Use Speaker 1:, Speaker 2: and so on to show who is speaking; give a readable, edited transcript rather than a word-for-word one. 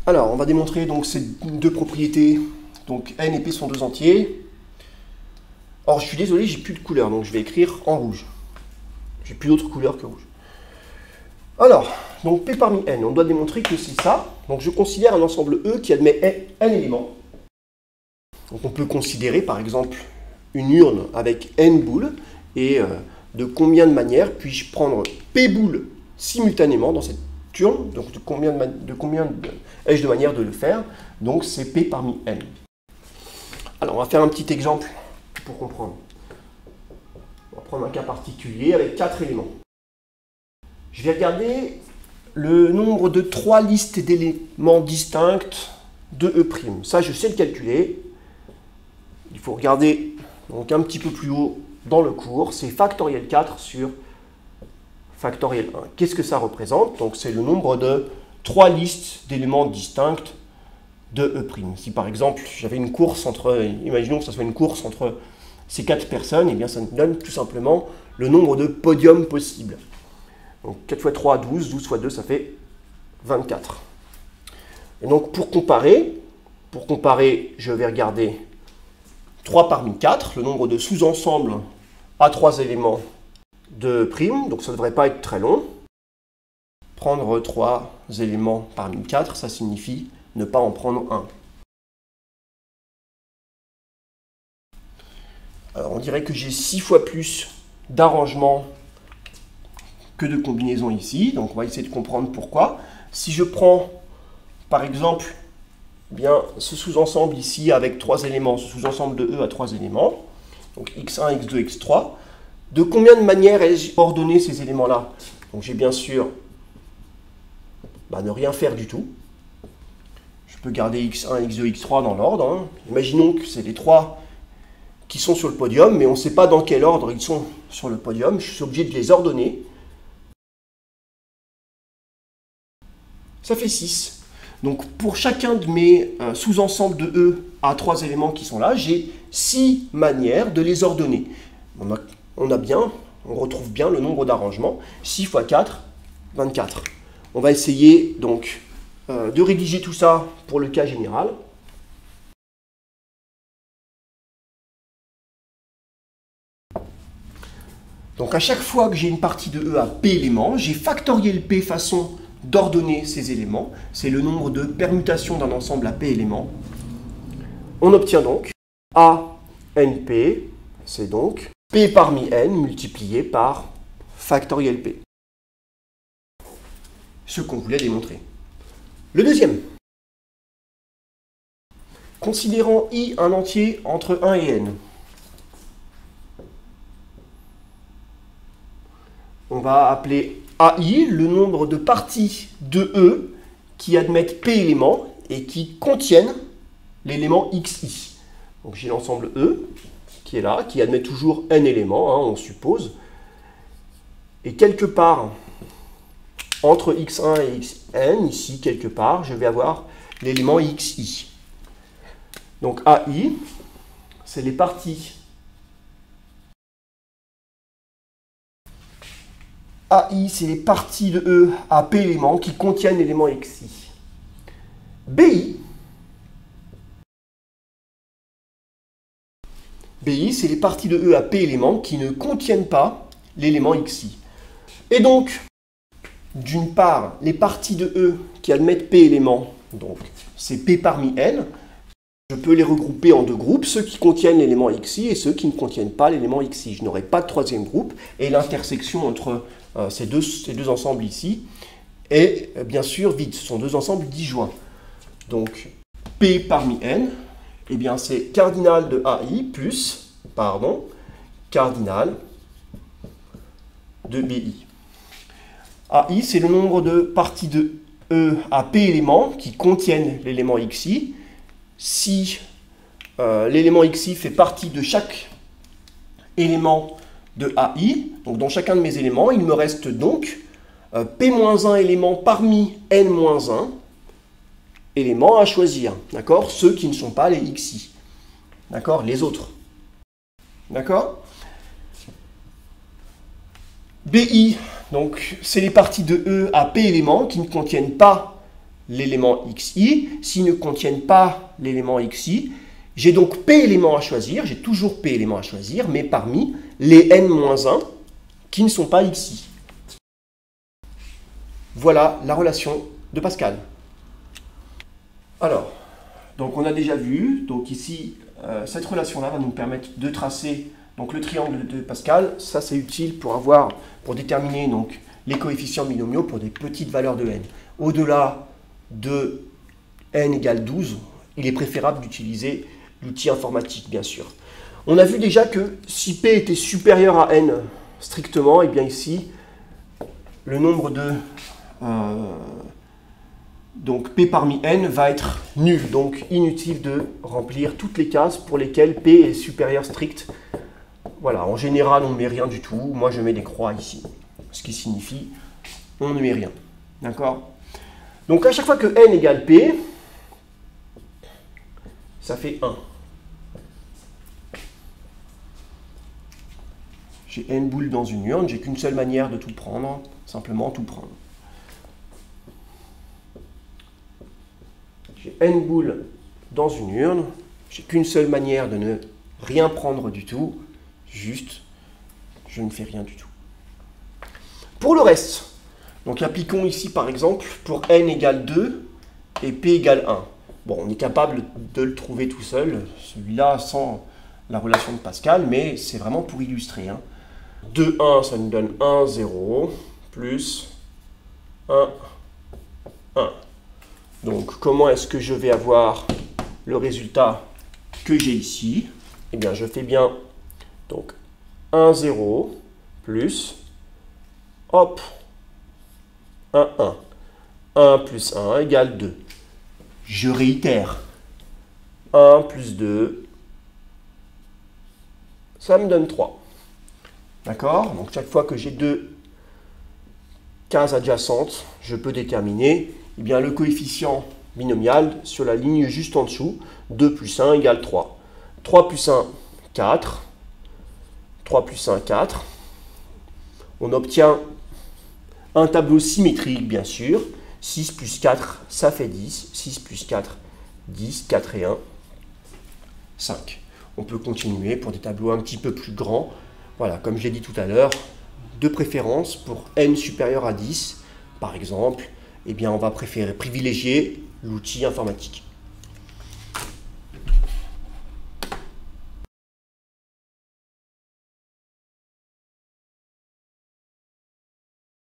Speaker 1: Alors, on va démontrer donc ces deux propriétés. Donc n et p sont deux entiers. Or, je suis désolé, j'ai plus de couleur, donc je vais écrire en rouge. J'ai plus d'autre couleur que rouge. Alors, donc p parmi n, on doit démontrer que c'est ça. Donc je considère un ensemble E qui admet n éléments. Donc on peut considérer par exemple une urne avec n boules et de combien de manières puis-je prendre p boules simultanément dans cette urne. Donc de combien ai-je de manières de le faire. Donc c'est p parmi n. Alors on va faire un petit exemple pour comprendre. On va prendre un cas particulier avec 4 éléments. Je vais regarder le nombre de 3 listes d'éléments distinctes de E'. Ça, je sais le calculer. Il faut regarder donc un petit peu plus haut dans le cours. C'est factoriel 4 sur factoriel 1. Qu'est-ce que ça représente? Donc, c'est le nombre de 3 listes d'éléments distinctes de E'. Si par exemple, j'avais une course entre, imaginons que ce soit une course entre ces 4 personnes, et bien ça nous donne tout simplement le nombre de podiums possibles. Donc 4 x 3, 12, 12 x 2, ça fait 24. Et donc pour comparer, je vais regarder 3 parmi 4, le nombre de sous-ensembles à 3 éléments de prime, donc ça ne devrait pas être très long. Prendre 3 éléments parmi 4, ça signifie ne pas en prendre un. Alors on dirait que j'ai 6 fois plus d'arrangements que de combinaisons ici, donc on va essayer de comprendre pourquoi. Si je prends par exemple bien ce sous-ensemble ici avec 3 éléments, ce sous-ensemble de E à 3 éléments, donc x1, x2, x3, de combien de manières ai-je ordonné ces éléments-là? Donc j'ai bien sûr ne rien faire du tout. Je peux garder x1, x2, x3 dans l'ordre. Imaginons que c'est les 3 qui sont sur le podium, mais on ne sait pas dans quel ordre ils sont sur le podium. Je suis obligé de les ordonner. Ça fait 6. Donc pour chacun de mes sous-ensembles de E à 3 éléments qui sont là, j'ai 6 manières de les ordonner. On retrouve bien le nombre d'arrangements. 6 x 4, 24. On va essayer donc de rédiger tout ça pour le cas général. Donc à chaque fois que j'ai une partie de E à P éléments, j'ai factorié le P façon d'ordonner ces éléments. C'est le nombre de permutations d'un ensemble à P éléments. On obtient donc ANP, c'est donc P parmi N multiplié par factoriel P. Ce qu'on voulait démontrer. Le deuxième. Considérons I un entier entre 1 et N. On va appeler AI le nombre de parties de E qui admettent P éléments et qui contiennent l'élément XI. Donc j'ai l'ensemble E qui est là, qui admet toujours N éléments, on suppose. Et quelque part, entre X1 et Xn, ici quelque part, je vais avoir l'élément XI. Donc AI, c'est les parties AI, c'est les parties de E à P éléments qui contiennent l'élément XI. BI, c'est les parties de E à P éléments qui ne contiennent pas l'élément XI. Et donc, d'une part, les parties de E qui admettent P éléments, donc c'est P parmi N, je peux les regrouper en deux groupes, ceux qui contiennent l'élément XI et ceux qui ne contiennent pas l'élément XI. Je n'aurai pas de troisième groupe, et l'intersection entre ces deux ensembles ici est bien sûr vide. Ce sont deux ensembles disjoints. Donc P parmi N, eh bien c'est cardinal de AI plus, cardinal de BI. AI, c'est le nombre de parties de E à P éléments qui contiennent l'élément XI. Si l'élément XI fait partie de chaque élément de AI, donc dans chacun de mes éléments, il me reste donc P-1 éléments parmi N-1 éléments à choisir, d'accord? Ceux qui ne sont pas les XI, d'accord? Les autres, d'accord? BI, donc c'est les parties de E à P éléments qui ne contiennent pas l'élément xi. S'ils ne contiennent pas l'élément xi, j'ai donc p éléments à choisir, j'ai toujours p éléments à choisir, mais parmi les n-1 qui ne sont pas xi. Voilà la relation de Pascal. Alors, donc on a déjà vu, donc ici, cette relation-là va nous permettre de tracer donc, le triangle de Pascal. Ça, c'est utile pour déterminer donc, les coefficients binomiaux pour des petites valeurs de n. Au-delà de n égale 12, il est préférable d'utiliser l'outil informatique, bien sûr. On a vu déjà que si p était supérieur à n strictement, et bien ici, le nombre de... donc p parmi n va être nul, donc inutile de remplir toutes les cases pour lesquelles p est supérieur strict. Voilà, en général on ne met rien du tout, moi je mets des croix ici, ce qui signifie on ne met rien. D'accord? Donc à chaque fois que n égale p, ça fait 1. J'ai n boules dans une urne, j'ai qu'une seule manière de tout prendre, simplement tout prendre. J'ai n boules dans une urne, j'ai qu'une seule manière de ne rien prendre du tout, juste, je ne fais rien du tout. Pour le reste, donc appliquons ici par exemple pour n égale 2 et p égale 1. Bon, on est capable de le trouver tout seul, celui-là sans la relation de Pascal, mais c'est vraiment pour illustrer. 2, 1, ça nous donne 1, 0, plus 1, 1. Donc, comment est-ce que je vais avoir le résultat que j'ai ici? Eh bien, je fais bien donc 1, 0, plus, hop, 1, 1. 1 plus 1 égale 2. Je réitère. 1 plus 2, ça me donne 3. D'accord? Donc, chaque fois que j'ai deux cases adjacentes, je peux déterminer eh bien, le coefficient binomial sur la ligne juste en dessous. 2 plus 1 égale 3. 3 plus 1, 4. 3 plus 1, 4. On obtient un tableau symétrique, bien sûr. 6 plus 4, ça fait 10. 6 plus 4, 10. 4 et 1, 5. On peut continuer pour des tableaux un petit peu plus grands. Voilà, comme je l'ai dit tout à l'heure, de préférence pour n supérieur à 10, par exemple, eh bien, on va privilégier l'outil informatique.